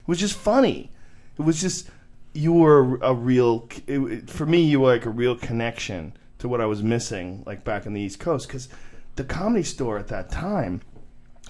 was just funny. It was just, you were a real, for me, you were like a real connection to what I was missing, like back in the East Coast. Because the Comedy Store at that time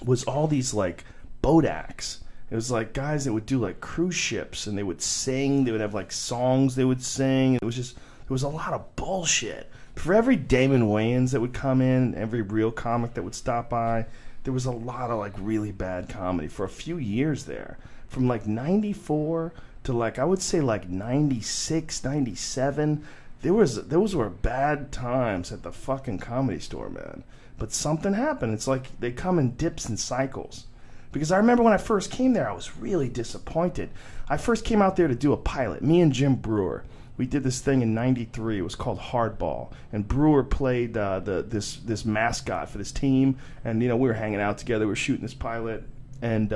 was all these like boat acts. It was like guys that would do like cruise ships, and they would sing. They would have like songs they would sing. It was just, there was a lot of bullshit. For every Damon Wayans that would come in, every real comic that would stop by, there was a lot of like really bad comedy for a few years there. From like 94 to like, I would say like 96, 97. Those were bad times at the fucking Comedy Store, man. But something happened. It's like they come in dips and cycles. Because I remember when I first came there, I was really disappointed. I first came out there to do a pilot. Me and Jim Brewer. We did this thing in '93. It was called Hardball, and Brewer played this mascot for this team. And we were hanging out together. We were shooting this pilot, and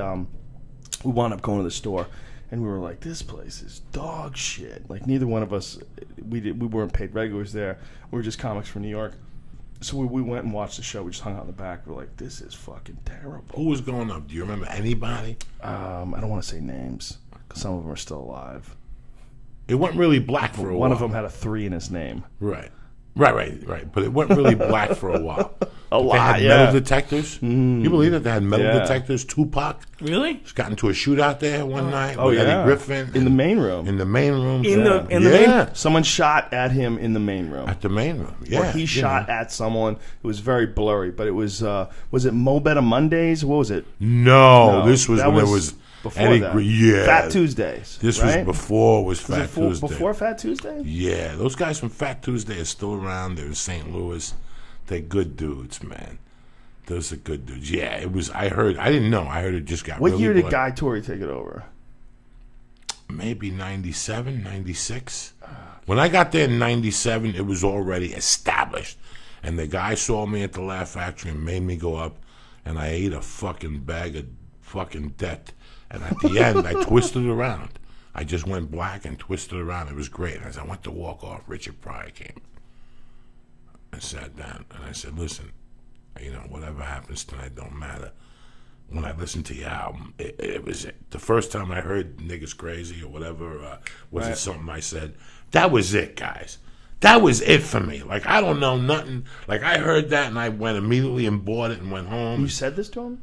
we wound up going to the store, and we were like, "This place is dog shit." Like neither one of us, we weren't paid regulars there. We were just comics from New York. So we went and watched the show. We just hung out in the back. We're like, "This is fucking terrible." Who was going up? Do you remember anybody? I don't want to say names because some of them are still alive. It wasn't really black for a while. One of them had a 3 in his name. Right. But it wasn't really black for a while. They had metal detectors. You believe that they had metal detectors? Tupac Really? just got into a shootout there one night Oh with yeah, Eddie Griffin in the main room. In the main room. In the main. Someone shot at him in the main room. At the main room. Yeah. Or he shot at someone. It was very blurry, but it was it Mo Better Mondays? What was it? No, this was when there was before Eddie that. Yeah. Fat Tuesdays. This right? was before Fat Tuesday. Before Fat Tuesday? Yeah, those guys from Fat Tuesday are still around. They're in St. Louis. They're good dudes, man. Those are good dudes. Yeah, it was. I didn't know. I heard it just got. What really year did bloody. Guy Torrey take it over? Maybe 97, 96. When I got there in 97, it was already established. And the guy saw me at the Laugh Factory and made me go up, and I ate a fucking bag of fucking debt. And at the end, I twisted around. I just went black and twisted around. It was great. As I went to walk off, Richard Pryor came. I sat down, and I said, "Listen, whatever happens tonight don't matter." When I listened to your album, it was it. The first time I heard Niggas Crazy or whatever, was it something I said? That was it, guys. That was it for me. Like, I don't know nothing. Like, I heard that, and I went immediately and bought it and went home. You said this to him?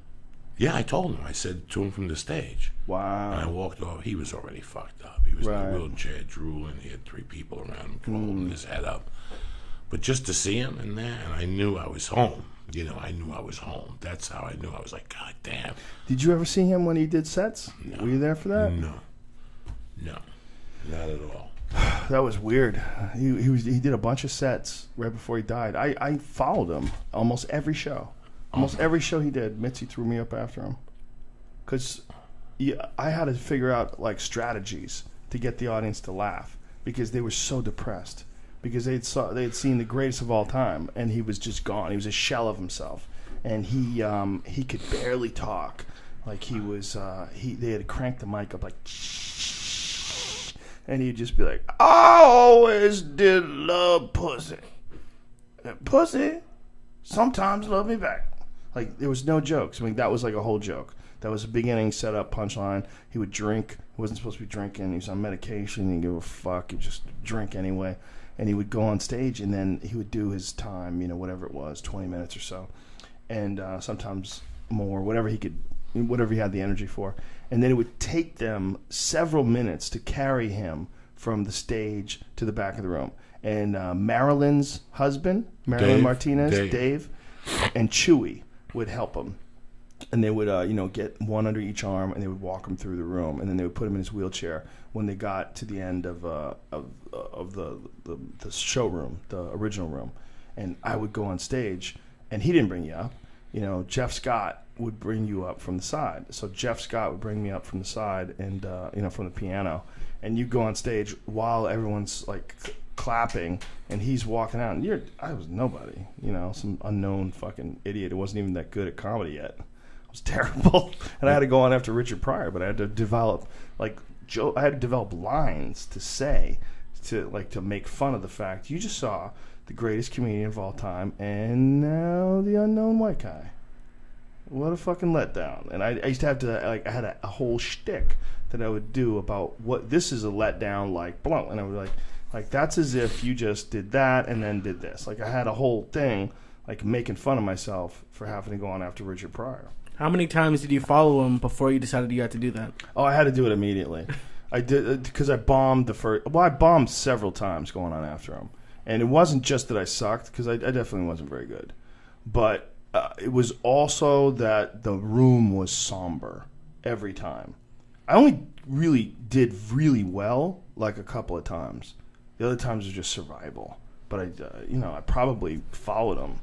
Yeah, I told him. I said to him from the stage. Wow. And I walked off. He was already fucked up. He was in a wheelchair, drooling. He had 3 people around him holding his head up. But just to see him in there, and I knew I was home. I knew I was home. That's how I knew. I was like, God damn. Did you ever see him when he did sets? No. Were you there for that? No, not at all. That was weird. He did a bunch of sets right before he died. I followed him almost every show. Almost every show he did, Mitzi threw me up after him. Because I had to figure out like strategies to get the audience to laugh because they were so depressed. Because they had seen the greatest of all time, and he was just gone. He was a shell of himself, and he could barely talk. Like they had cranked the mic up like, and he'd just be like, "I always did love pussy. And pussy sometimes love me back." Like there was no jokes. I mean that was like a whole joke. That was a beginning, setup, punchline. He would drink. He wasn't supposed to be drinking. He was on medication. He didn't give a fuck. He would just drink anyway. And he would go on stage, and then he would do his time, whatever it was, 20 minutes or so, and sometimes more, whatever he had the energy for. And then it would take them several minutes to carry him from the stage to the back of the room. And Marilyn's husband, Marilyn Martinez, Dave, and Chewy would help him. And they would, get one under each arm, and they would walk him through the room, and then they would put him in his wheelchair when they got to the end of the showroom, the original room. And I would go on stage, and he didn't bring you up. Jeff Scott would bring you up from the side. So Jeff Scott would bring me up from the side, and from the piano, and you go on stage while everyone's like clapping, and he's walking out, and I was nobody, some unknown fucking idiot who wasn't even that good at comedy yet. Was terrible, and I had to go on after Richard Pryor, but I had to develop lines to say to make fun of the fact you just saw the greatest comedian of all time, and now the unknown white guy. What a fucking letdown! And I used to have to I had a whole shtick that I would do about what this is a letdown, like, blunt. And I would like, that's as if you just did that and then did this. Like, I had a whole thing, like, making fun of myself for having to go on after Richard Pryor. How many times did you follow him before you decided you had to do that? Oh, I had to do it immediately. I did, because I bombed the first, well, I bombed several times going on after him. And it wasn't just that I sucked, because I definitely wasn't very good. But it was also that the room was somber every time. I only really did really well like a couple of times. The other times was just survival. But I probably followed him.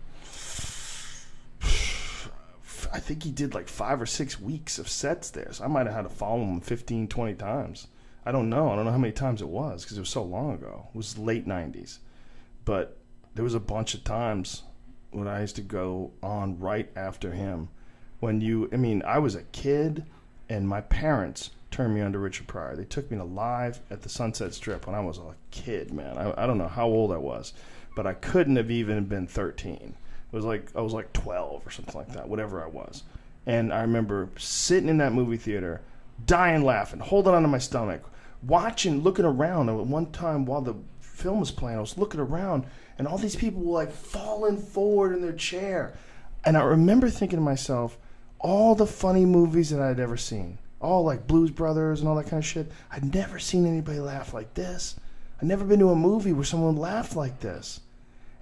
I think he did like 5 or 6 weeks of sets there. So I might have had to follow him 15, 20 times. I don't know. I don't know how many times it was because it was so long ago. It was late 90s. But there was a bunch of times when I used to go on right after him. I was a kid, and my parents turned me on to Richard Pryor. They took me to live at the Sunset Strip when I was a kid, man. I don't know how old I was, but I couldn't have even been 13. It was like I was like 12 or something like that, whatever I was. And I remember sitting in that movie theater, dying laughing, holding onto my stomach, watching, looking around. And one time while the film was playing, I was looking around, and all these people were like falling forward in their chair. And I remember thinking to myself, all the funny movies that I'd ever seen, all like Blues Brothers and all that kind of shit, I'd never seen anybody laugh like this. I'd never been to a movie where someone laughed like this.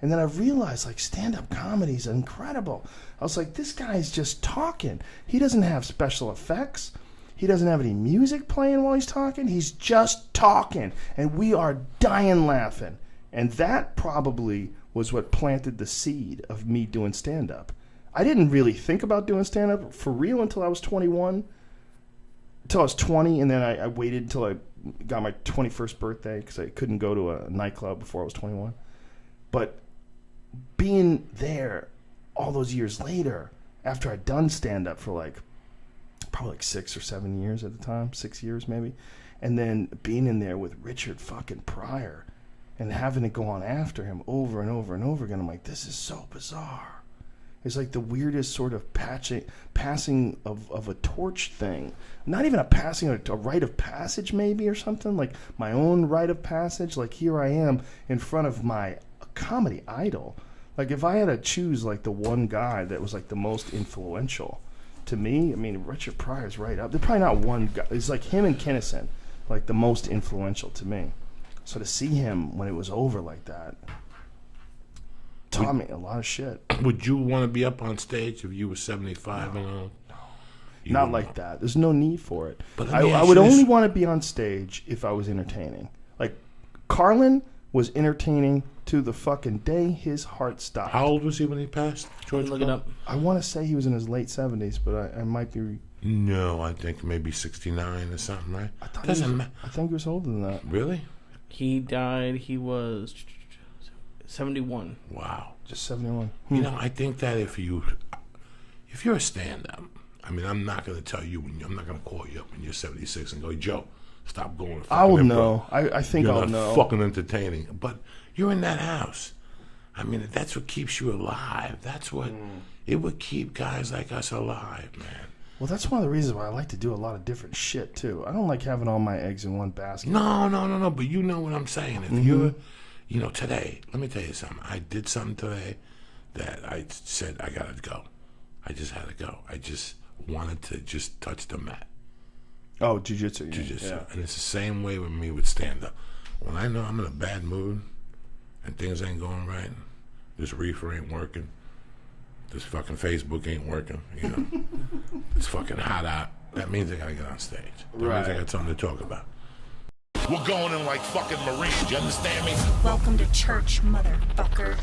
And then I realized, like, stand-up comedy is incredible. I was like, this guy's just talking. He doesn't have special effects. He doesn't have any music playing while he's talking. He's just talking. And we are dying laughing. And that probably was what planted the seed of me doing stand-up. I didn't really think about doing stand-up for real until I was 21. Until I was 20, and then I waited until I got my 21st birthday because I couldn't go to a nightclub before I was 21. But being there all those years later, after I'd done stand-up for probably 6 or 7 years at the time, 6 years maybe, and then being in there with Richard fucking Pryor and having to go on after him over and over and over again, I'm like, this is so bizarre. It's like the weirdest sort of passing of a torch thing. Not even a passing, a rite of passage maybe or something. Like my own rite of passage. Like here I am in front of my comedy idol. Like if I had to choose like the one guy that was like the most influential to me, I mean, Richard Pryor's right up. There's probably not one guy. It's like him and Kinnison, like the most influential to me. So to see him when it was over like that taught me a lot of shit. Would you want to be up on stage if you were 75 and all? Not like that. There's no need for it. But I would only want to be on stage if I was entertaining. Like, Carlin was entertaining to the fucking day his heart stopped. How old was he when he passed? George, look it up. I want to say he was in his late 70s, but I might be... No, I think maybe 69 or something, right? I think he was older than that. Really? He died, he was 71. Wow. Just 71. You know, I think that if you're a stand-up, I mean, I'm not going to tell you, I'm not going to call you up when you're 76 and go, Joe, stop going. I will know. I think I'll know. You're not fucking entertaining. But you're in that house. I mean, that's what keeps you alive. That's what, it would keep guys like us alive, man. Well, that's one of the reasons why I like to do a lot of different shit, too. I don't like having all my eggs in one basket. No. But you know what I'm saying. If you're, today, let me tell you something. I did something today that I said I got to go. I just had to go. I just wanted to just touch the mat. Oh, jiu-jitsu. Yeah. And it's the same way with me with stand-up. When I know I'm in a bad mood and things ain't going right, this reefer ain't working, this fucking Facebook ain't working, it's fucking hot out, that means I gotta get on stage. That means I got something to talk about. We're going in like fucking Marines, you understand me? Welcome to church, motherfucker.